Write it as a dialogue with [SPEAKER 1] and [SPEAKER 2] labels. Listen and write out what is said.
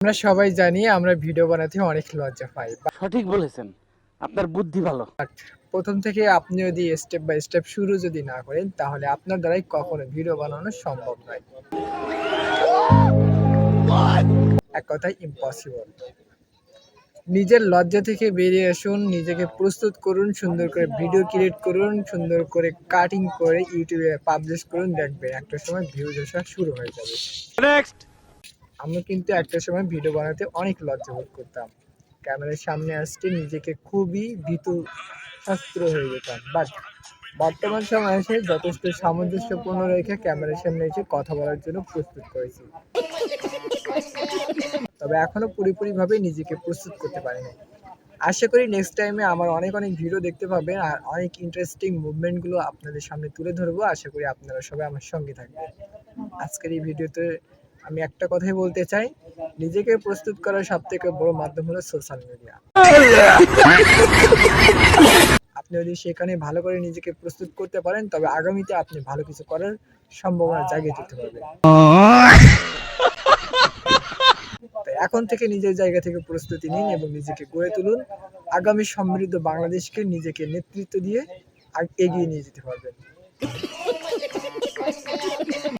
[SPEAKER 1] আমরা সবাই জানি আমরা ভিডিও বানাতে অনেক লজ্জা পাই।
[SPEAKER 2] সঠিক বলেছেন, আপনার বুদ্ধি ভালো।
[SPEAKER 1] প্রথম থেকে আপনি যদি স্টেপ বাই স্টেপ শুরু যদি না করেন তাহলে আপনার দ্বারাই কখনো ভিডিও বানানো সম্ভব নয়। এক কথায় ইম্পসিবল। নিজের লজ্জা থেকে বেরিয়ে আসুন, নিজেকে প্রস্তুত করুন, সুন্দর করে ভিডিও ক্রিয়েট করুন, সুন্দর করে কাটিং করে ইউটিউবে পাবলিশ করুন, দেখবেন একটা সময় ভিউজ আসা শুরু হয়ে যাবে।
[SPEAKER 2] নেক্সট।
[SPEAKER 1] আমি কিন্তু একটা সময় ভিডিও বানাতে অনেক লজ্জা বোধ করতাম। ক্যামেরার সামনে আসতে নিজেকে খুবই ভীতু শাস্ত্র হয়ে যেতাম, বাট বর্তমান সময়ে এসে যথেষ্ট সামঞ্জস্যপূর্ণ রেখে ক্যামেরার সামনে এসে কথা বলার জন্য প্রস্তুত করেছি। তবে এখনো পুরোপুরিভাবে নিজেকে প্রস্তুত করতে পারিনি। আশা করি নেক্সট টাইমে আমার অনেক অনেক ভিডিও দেখতে পাবেন আর অনেক ইন্টারেস্টিং মুভমেন্টগুলো আপনাদের সামনে তুলে ধরবো। আশা করি আপনারা সবাই আমার সঙ্গে থাকবেন। আজকের এই ভিডিওতে আমি একটা কথাই বলতে চাই, নিজেকে প্রস্তুত করার সবথেকে বড় মাধ্যম হলো সোশ্যাল মিডিয়া। আপনি যদি সেখানে ভালো করে নিজেকে প্রস্তুত করতে পারেন তবে আগামীতে আপনি ভালো কিছু করার সম্ভাবনা জাগিয়ে তুলতে পারবেন। তাই এখন থেকে নিজের জায়গা থেকে প্রস্তুতি নিন এবং নিজেকে গড়ে তুলুন। আগামী সমৃদ্ধ বাংলাদেশকে নিজেকে নেতৃত্ব দিয়ে এগিয়ে নিয়ে যেতে পারবেন।